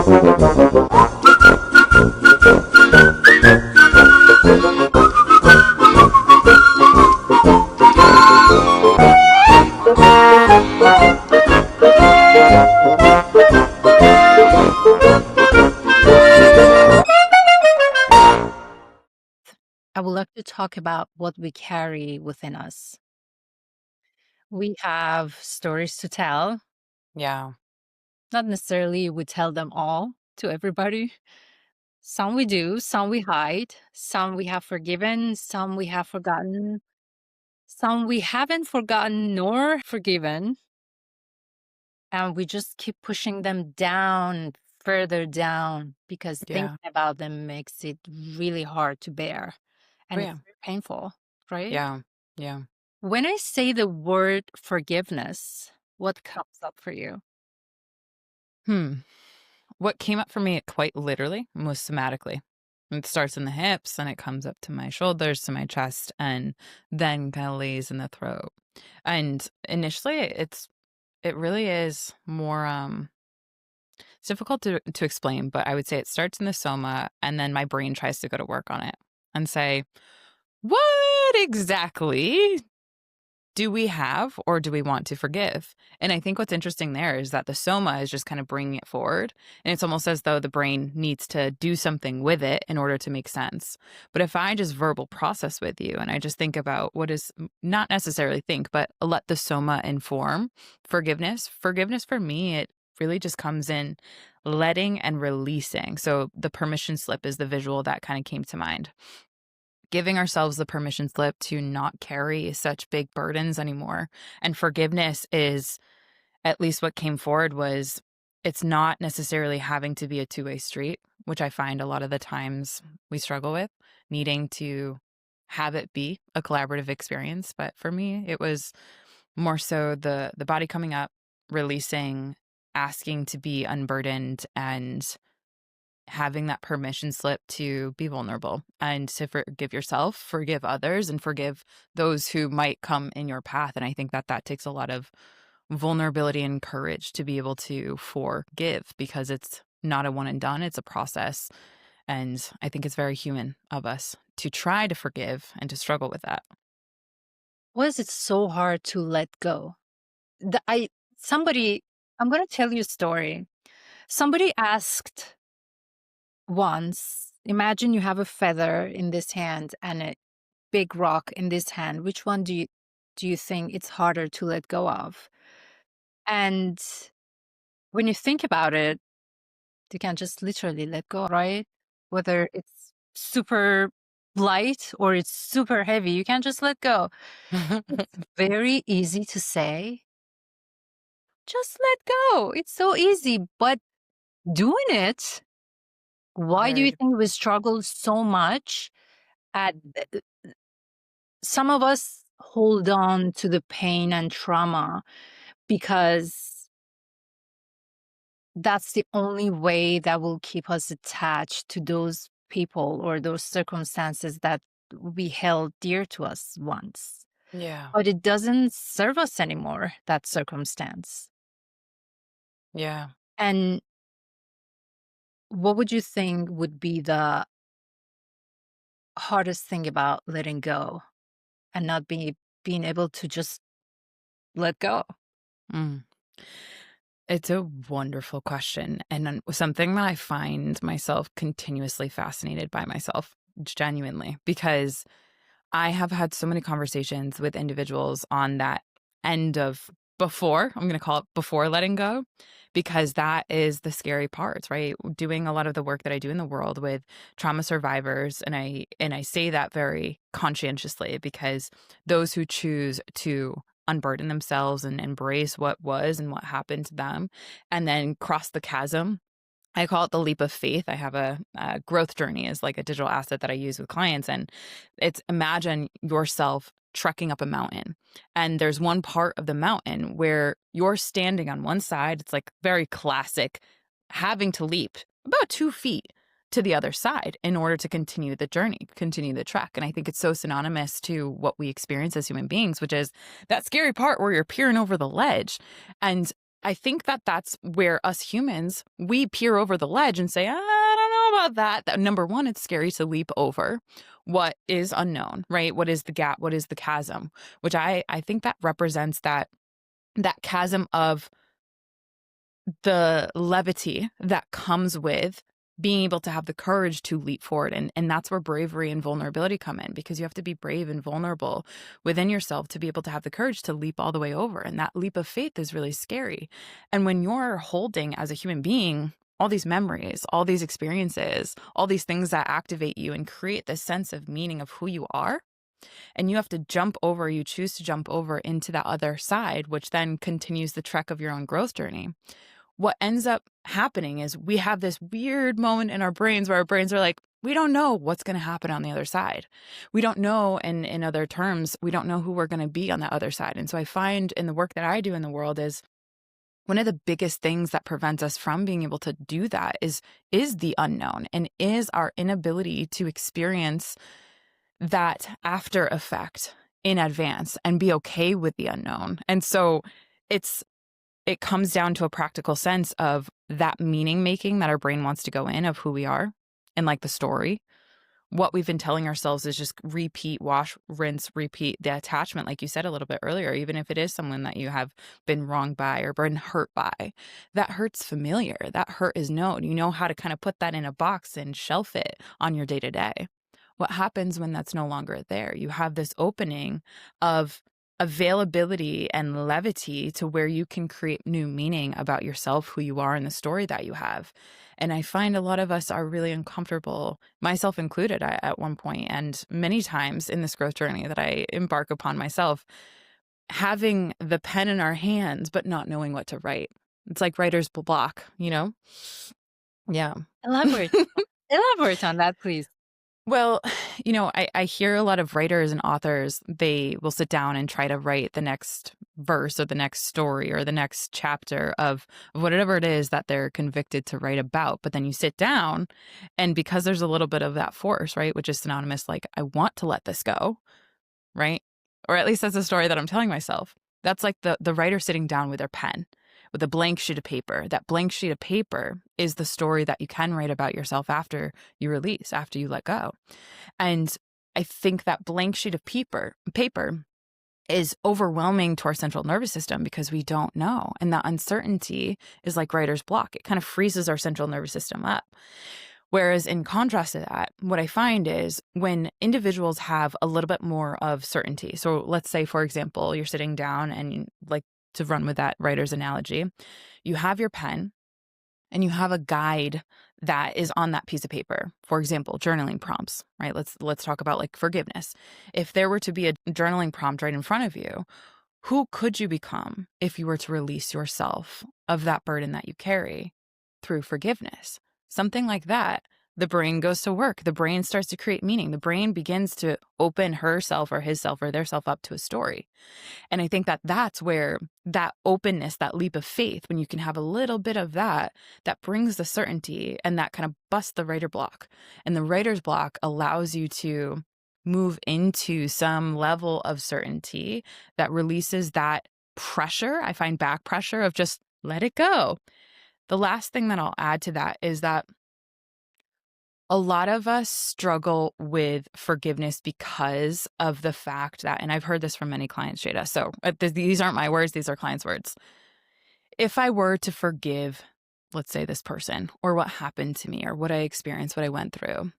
I would like to talk about what we carry within us. We have stories to tell. Yeah. Not necessarily we tell them all to everybody. Some we do, some we hide, some we have forgiven, some we have forgotten, some we haven't forgotten nor forgiven. And we just keep pushing them down, further down, because Yeah. thinking about them makes it really hard to bear. Oh, And yeah. it's very painful, right? Yeah. Yeah. When I say the word forgiveness, what comes up for you? Hmm. What came up for me quite literally was somatically. It starts in the hips and it comes up to my shoulders, to my chest, and then kind of lays in the throat. And initially it really is more it's difficult to explain, but I would say it starts in the soma and then my brain tries to go to work on it and say, what exactly do we have or do we want to forgive? And I think what's interesting there is that the soma is just kind of bringing it forward. And it's almost as though the brain needs to do something with it in order to make sense. But if I just verbal process with you and I just think about what is not necessarily think, but let the soma inform forgiveness for me, it really just comes in letting and releasing. So the permission slip is the visual that kind of came to mind, giving ourselves the permission slip to not carry such big burdens anymore. And forgiveness is, at least what came forward was, it's not necessarily having to be a two-way street, which I find a lot of the times we struggle with, needing to have it be a collaborative experience. But for me, it was more so the body coming up, releasing, asking to be unburdened, and having that permission slip to be vulnerable and to forgive yourself, forgive others, and forgive those who might come in your path. And I think that that takes a lot of vulnerability and courage to be able to forgive, because it's not a one and done, it's a process. And I think it's very human of us to try to forgive and to struggle with that. Why is it so hard to let go? The, I somebody I'm going to tell you a story. Somebody asked once, imagine you have a feather in this hand and a big rock in this hand. Which one do you think it's harder to let go of? And when you think about it, you can just literally let go, right? Whether it's super light or it's super heavy, you can just let go. It's very easy to say, just let go. It's so easy, but doing it, why do you Very. think we struggle so much at some of us hold on to the pain and trauma because that's the only way that will keep us attached to those people or those circumstances that we held dear to us once. Yeah. But it doesn't serve us anymore, that circumstance. Yeah. And what would you think would be the hardest thing about letting go and not being able to just let go? Mm. It's a wonderful question, and something that I find myself continuously fascinated by myself, genuinely, because I have had so many conversations with individuals on that end of before, I'm going to call it before letting go, because that is the scary part, right? Doing a lot of the work that I do in the world with trauma survivors, and I say that very conscientiously, because those who choose to unburden themselves and embrace what was and what happened to them and then cross the chasm, I call it the leap of faith. I have a growth journey as like a digital asset that I use with clients. And it's, imagine yourself trekking up a mountain. And there's one part of the mountain where you're standing on one side. It's like very classic, having to leap about 2 feet to the other side in order to continue the journey, continue the trek. And I think it's so synonymous to what we experience as human beings, which is that scary part where you're peering over the ledge. And I think that that's where us humans, we peer over the ledge and say, I don't know about that. Number one, it's scary to leap over what is unknown, right? What is the gap? What is the chasm? Which I think that represents that chasm of the levity that comes with being able to have the courage to leap forward. And that's where bravery and vulnerability come in, because you have to be brave and vulnerable within yourself to be able to have the courage to leap all the way over. And that leap of faith is really scary. And when you're holding as a human being all these memories, all these experiences, all these things that activate you and create this sense of meaning of who you are, and you have to jump over, you choose to jump over into that other side, which then continues the trek of your own growth journey. What ends up happening is we have this weird moment in our brains where our brains are like, we don't know what's going to happen on the other side. We don't know, and in other terms, we don't know who we're going to be on that other side. And so I find in the work that I do in the world is one of the biggest things that prevents us from being able to do that is the unknown, and is our inability to experience that after effect in advance and be okay with the unknown. And so it comes down to a practical sense of that meaning making that our brain wants to go in of who we are and like the story. What we've been telling ourselves is just repeat, wash, rinse, repeat the attachment, like you said a little bit earlier, even if it is someone that you have been wronged by or been hurt by. That hurt's familiar. That hurt is known. You know how to kind of put that in a box and shelf it on your day to day. What happens when that's no longer there? You have this opening of availability and levity to where you can create new meaning about yourself, who you are, and the story that you have. And I find a lot of us are really uncomfortable, myself included, at one point, and many times in this growth journey that I embark upon myself, having the pen in our hands, but not knowing what to write. It's like writer's block, you know? Yeah. Elaborate. Elaborate on that, please. Well, I hear a lot of writers and authors, they will sit down and try to write the next verse or the next story or the next chapter of whatever it is that they're convicted to write about. But then you sit down, and because there's a little bit of that force, right, which is synonymous, like, I want to let this go, right? Or at least that's the story that I'm telling myself. That's like the writer sitting down with their pen, with a blank sheet of paper. That blank sheet of paper is the story that you can write about yourself after you release, after you let go. And I think that blank sheet of paper is overwhelming to our central nervous system because we don't know. And that uncertainty is like writer's block. It kind of freezes our central nervous system up. Whereas in contrast to that, what I find is when individuals have a little bit more of certainty. So let's say, for example, you're sitting down and, like, to run with that writer's analogy, you have your pen and you have a guide that is on that piece of paper. For example, journaling prompts, right? Let's talk about like forgiveness. If there were to be a journaling prompt right in front of you, who could you become if you were to release yourself of that burden that you carry through forgiveness? Something like that. The brain goes to work. The brain starts to create meaning. The brain begins to open herself or himself or theirself up to a story. And I think that that's where that openness, that leap of faith, when you can have a little bit of that, that brings the certainty and that kind of busts the writer block. And the writer's block allows you to move into some level of certainty that releases that pressure. I find back pressure of just let it go. The last thing that I'll add to that is that a lot of us struggle with forgiveness because of the fact that, and I've heard this from many clients, Jada, so these aren't my words, these are clients' words. If I were to forgive, let's say, this person or what happened to me or what I experienced, what I went through,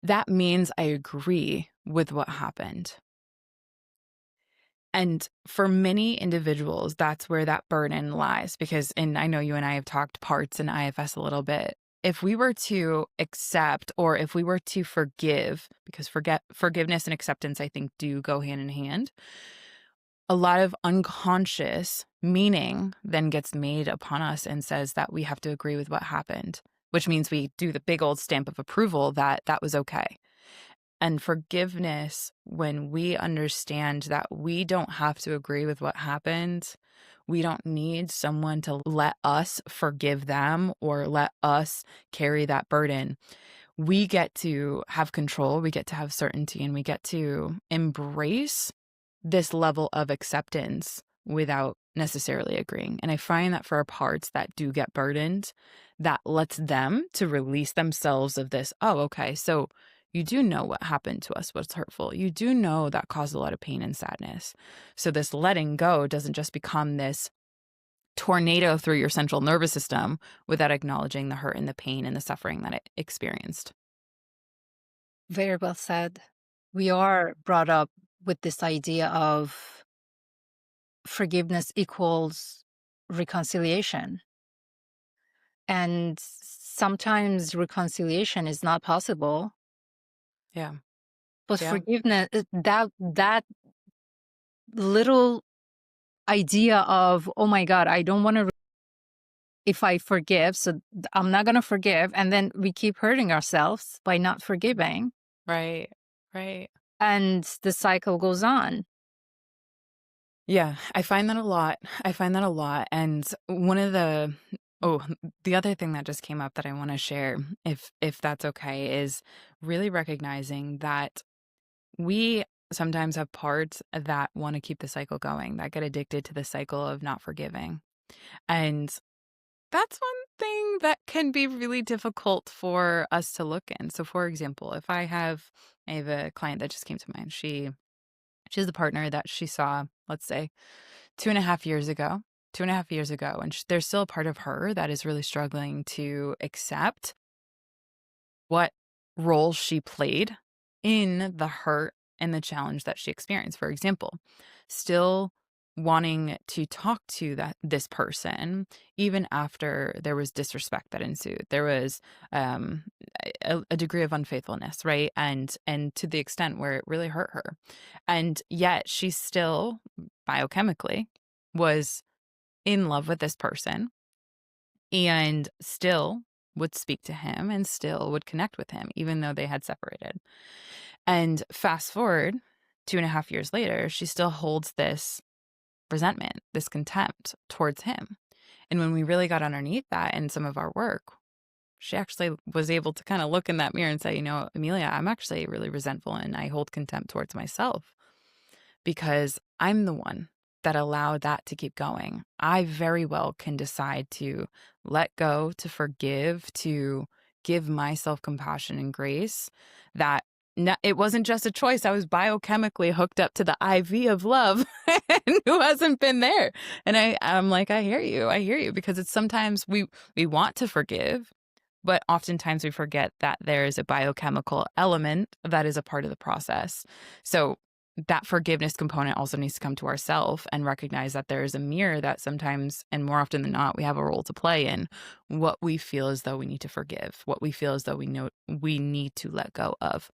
that means I agree with what happened. And for many individuals, that's where that burden lies because, and I know you and I have talked parts in IFS a little bit, if we were to accept or if we were to forgive, because forgiveness and acceptance, I think, do go hand in hand, a lot of unconscious meaning then gets made upon us and says that we have to agree with what happened, which means we do the big old stamp of approval that that was okay. And forgiveness, when we understand that we don't have to agree with what happened, we don't need someone to let us forgive them or let us carry that burden. We get to have control, we get to have certainty, and we get to embrace this level of acceptance without necessarily agreeing. And I find that for our parts that do get burdened, that lets them to release themselves of this, oh, okay, so you do know what happened to us, what's hurtful. You do know that caused a lot of pain and sadness. So this letting go doesn't just become this tornado through your central nervous system without acknowledging the hurt and the pain and the suffering that it experienced. Very well said. We are brought up with this idea of forgiveness equals reconciliation. And sometimes reconciliation is not possible, Yeah. but Yeah. forgiveness, that little idea of, oh my God, I don't want to, if I forgive, so I'm not going to forgive. And then we keep hurting ourselves by not forgiving. Right. Right. And the cycle goes on. Yeah, I find that a lot. I find that a lot. And the other thing that just came up that I want to share, if that's okay, is really recognizing that we sometimes have parts that want to keep the cycle going, that get addicted to the cycle of not forgiving. And that's one thing that can be really difficult for us to look in. So for example, if I have a client that just came to mind. She's the partner that she saw, let's say, 2.5 years ago. 2.5 years ago. And there's still a part of her that is really struggling to accept what role she played in the hurt and the challenge that she experienced. For example, still wanting to talk to this person even after there was disrespect that ensued. There was um, a degree of unfaithfulness, right? And to the extent where it really hurt her. And yet she still biochemically was in love with this person and still would speak to him and still would connect with him, even though they had separated. And fast forward 2.5 years later, she still holds this resentment, this contempt towards him. And when we really got underneath that in some of our work, she actually was able to kind of look in that mirror and say, Emilia, I'm actually really resentful and I hold contempt towards myself because I'm the one that allowed that to keep going. I very well can decide to let go, to forgive, to give myself compassion and grace. That it wasn't just a choice. I was biochemically hooked up to the IV of love and who hasn't been there. And I'm like, I hear you, because it's sometimes we want to forgive, but oftentimes we forget that there is a biochemical element that is a part of the process. So that forgiveness component also needs to come to ourselves and recognize that there is a mirror that sometimes, and more often than not, we have a role to play in what we feel as though we need to forgive, what we feel as though we know we need to let go of.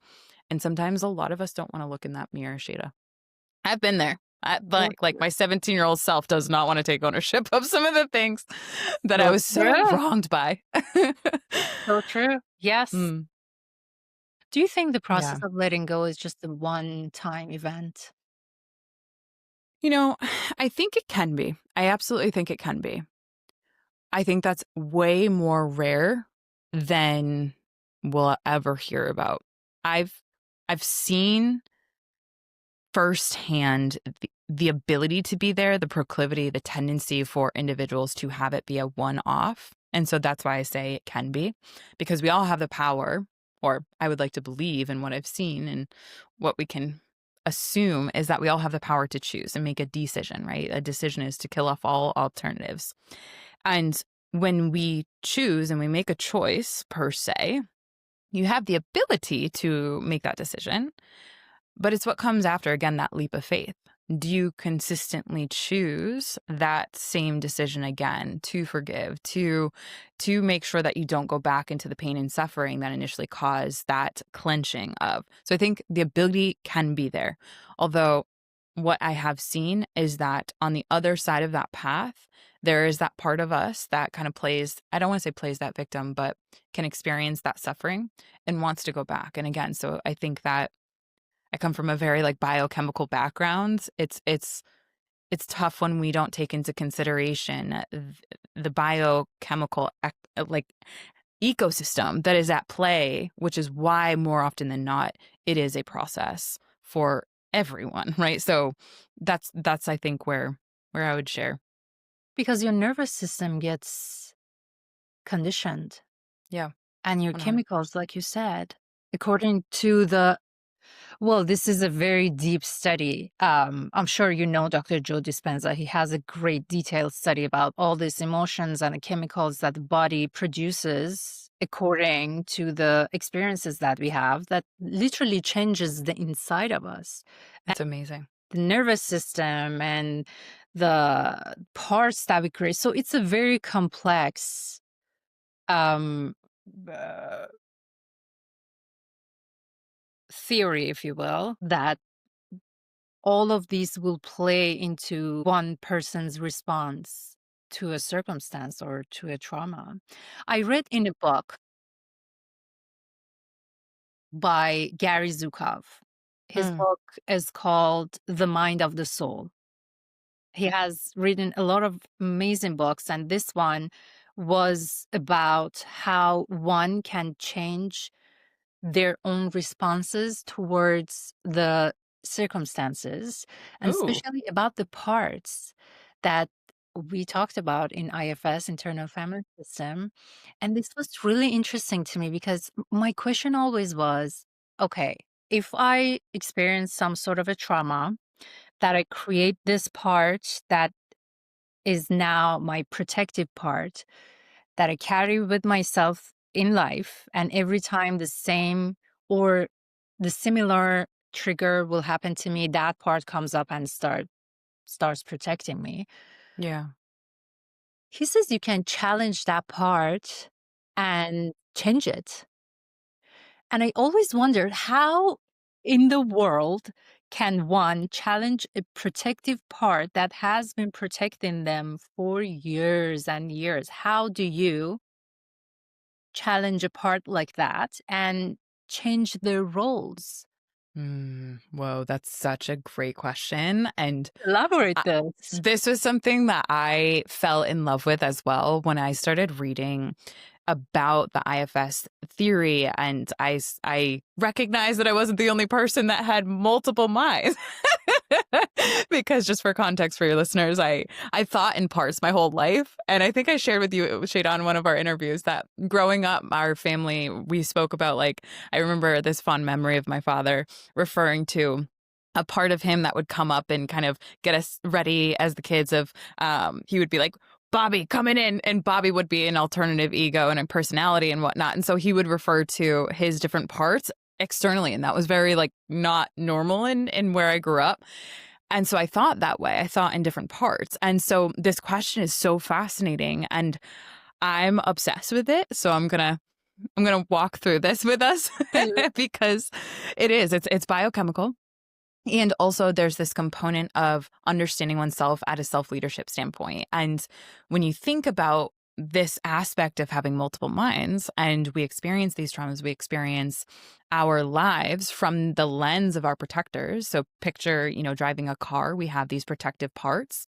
And sometimes a lot of us don't want to look in that mirror, Shada. I've been there. Like my 17-year-old self does not want to take ownership of some of the things that I was so wronged by. So true. Yes. Mm, Do you think the yeah. process of letting go is just a one-time event? I think it can be. I absolutely think it can be. I think that's way more rare than we'll ever hear about. I've seen firsthand the ability to be there, the proclivity, the tendency for individuals to have it be a one-off. And so that's why I say it can be, because we all have the power, or I would like to believe in what I've seen and what we can assume is that we all have the power to choose and make a decision, right? A decision is to kill off all alternatives. And when we choose and we make a choice per se, you have the ability to make that decision. But it's what comes after, again, that leap of faith. Do you consistently choose that same decision again to forgive, to make sure that you don't go back into the pain and suffering that initially caused that clenching of? So I think the ability can be there. Although what I have seen is that on the other side of that path, there is that part of us that kind of plays, I don't want to say plays that victim, but can experience that suffering and wants to go back. And again, so I think that I come from a very biochemical background. It's tough when we don't take into consideration the biochemical ecosystem that is at play, which is why more often than not it is a process for everyone, right? So that's I think where where I would share. Because your nervous system gets conditioned Yeah, and your 100. chemicals, like you said, according to the well, this is a very deep study. I'm sure you know Dr. Joe Dispenza. He has a great detailed study about all these emotions and the chemicals that the body produces according to the experiences that we have that literally changes the inside of us. And It's amazing. the nervous system and the parts that we create. So it's a very complex um, uh, theory, if you will, that all of these will play into one person's response to a circumstance or to a trauma. I read in a book by Gary Zukov. His Mm. book is called The Mind of the Soul. He has written a lot of amazing books, and this one was about how one can change their own responses towards the circumstances, and Ooh. especially about the parts that we talked about in IFS, internal family system. And this was really interesting to me because my question always was, okay, if I experience some sort of a trauma, that I create this part that is now my protective part that I carry with myself in life. And every time the same or the similar trigger will happen to me, that part comes up and starts protecting me. Yeah. He says you can challenge that part and change it. And I always wondered how in the world can one challenge a protective part that has been protecting them for years and years? How do you challenge a part like that and change their roles? Whoa, that's such a great question. And Elaborate I, this. this was something that I fell in love with as well when I started reading about the IFS theory. And I recognized that I wasn't the only person that had multiple minds. Because just for context for your listeners, I thought in parts my whole life. And I think I shared with you, Shada, on one of our interviews that growing up, our family, we spoke about, like, I remember this fond memory of my father referring to a part of him that would come up and kind of get us ready as the kids of, he would be like, Bobby coming in, and Bobby would be an alternative ego and a personality and whatnot. And so he would refer to his different parts externally. And that was very like not normal in where I grew up. And so I thought that way. I thought in different parts. And so this question is so fascinating and I'm obsessed with it. So I'm gonna walk through this with us Please. because it's biochemical. And also, there's this component of understanding oneself at a self leadership standpoint. And when you think about this aspect of having multiple minds and we experience these traumas, we experience our lives from the lens of our protectors. So, picture, driving a car, we have these protective parts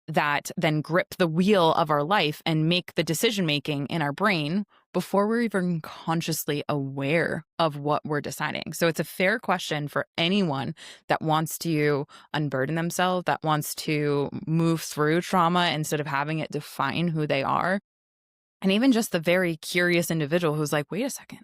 that then grip the wheel of our life and make the decision making in our brain before we're even consciously aware of what we're deciding. So it's a fair question for anyone that wants to unburden themselves, that wants to move through trauma instead of having it define who they are. And even just the very curious individual who's like, wait a second,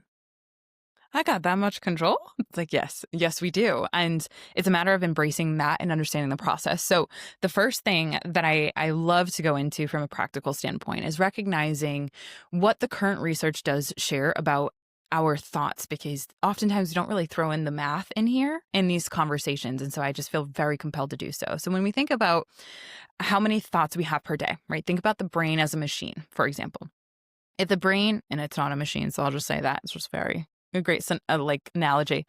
I got that much control? It's like, yes, we do. And it's a matter of embracing that and understanding the process. So the first thing that I love to go into from a practical standpoint is recognizing what the current research does share about our thoughts, because oftentimes we don't really throw in the math in here in these conversations. And so I just feel very compelled to do so. So when we think about how many thoughts we have per day, right? Think about the brain as a machine, for example. If the brain, and it's not a machine, so I'll just say that, it's just very a great like analogy.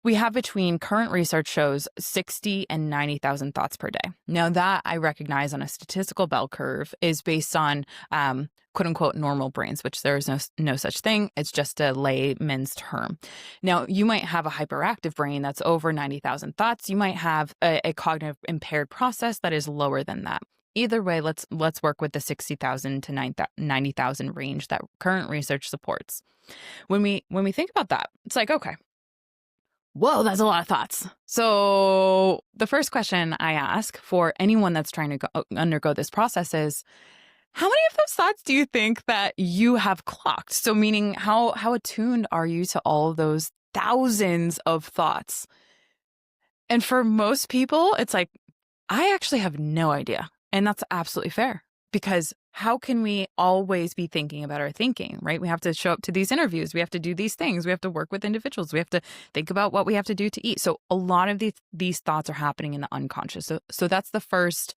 We have between current research shows 60 and 90,000 thoughts per day. Now that I recognize on a statistical bell curve is based on quote unquote normal brains, which there is no such thing. It's just a layman's term. Now you might have a hyperactive brain that's over 90,000 thoughts. You might have a cognitive impaired process that is lower than that. Either way, let's work with the 60,000 to 90,000 range that current research supports. When we think about that, it's like, okay, Whoa, that's a lot of thoughts. So the first question I ask for anyone that's trying to undergo this process is, how many of those thoughts do you think that you have clocked? So meaning how attuned are you to all those thousands of thoughts? And for most people, it's like, I actually have no idea. And that's absolutely fair, because how can we always be thinking about our thinking, right? We have to show up to these interviews. We have to do these things. We have to work with individuals. We have to think about what we have to do to eat. So a lot of these thoughts are happening in the unconscious. So that's the first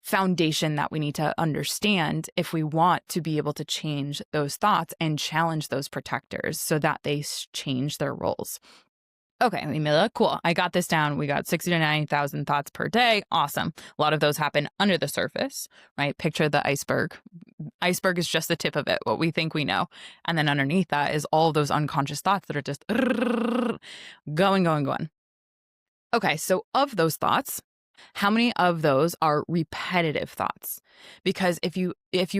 foundation that we need to understand if we want to be able to change those thoughts and challenge those protectors so that they change their roles. Okay, Emilia, cool. I got this down. We got 60 to 90,000 thoughts per day. Awesome. A lot of those happen under the surface, right? Picture the iceberg. Iceberg is just the tip of it, what we think we know. And then underneath that is all those unconscious thoughts that are just going. Okay, so of those thoughts, how many of those are repetitive thoughts? Because if you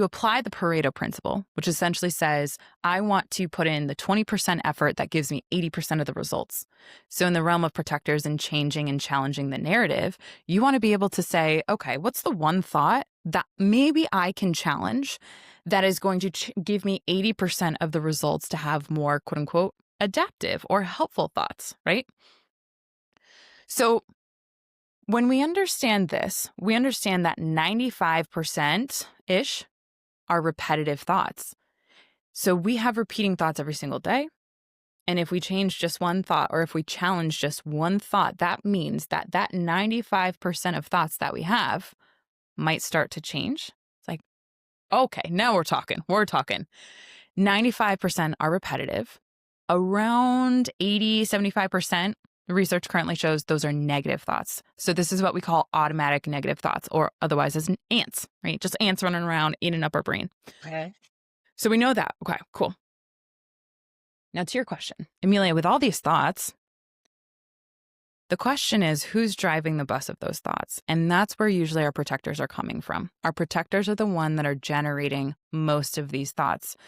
apply the Pareto principle, which essentially says, I want to put in the 20% effort that gives me 80% of the results. So in the realm of protectors and changing and challenging the narrative, you want to be able to say, okay, what's the one thought that maybe I can challenge that is going to give me 80% of the results to have more, quote unquote, adaptive or helpful thoughts, right? So when we understand this, we understand that 95%-ish are repetitive thoughts. So we have repeating thoughts every single day. And if we change just one thought, or if we challenge just one thought, that means that 95% of thoughts that we have might start to change. It's like, okay, now we're talking. 95% are repetitive. Around 75%, the research currently shows those are negative thoughts. So this is what we call automatic negative thoughts, or otherwise as ants, right? Just ants running around eating up our brain. Okay. So we know that. Okay, cool. Now to your question, Emilia, with all these thoughts, the question is, who's driving the bus of those thoughts? And that's where usually our protectors are coming from. Our protectors are the one that are generating most of these thoughts.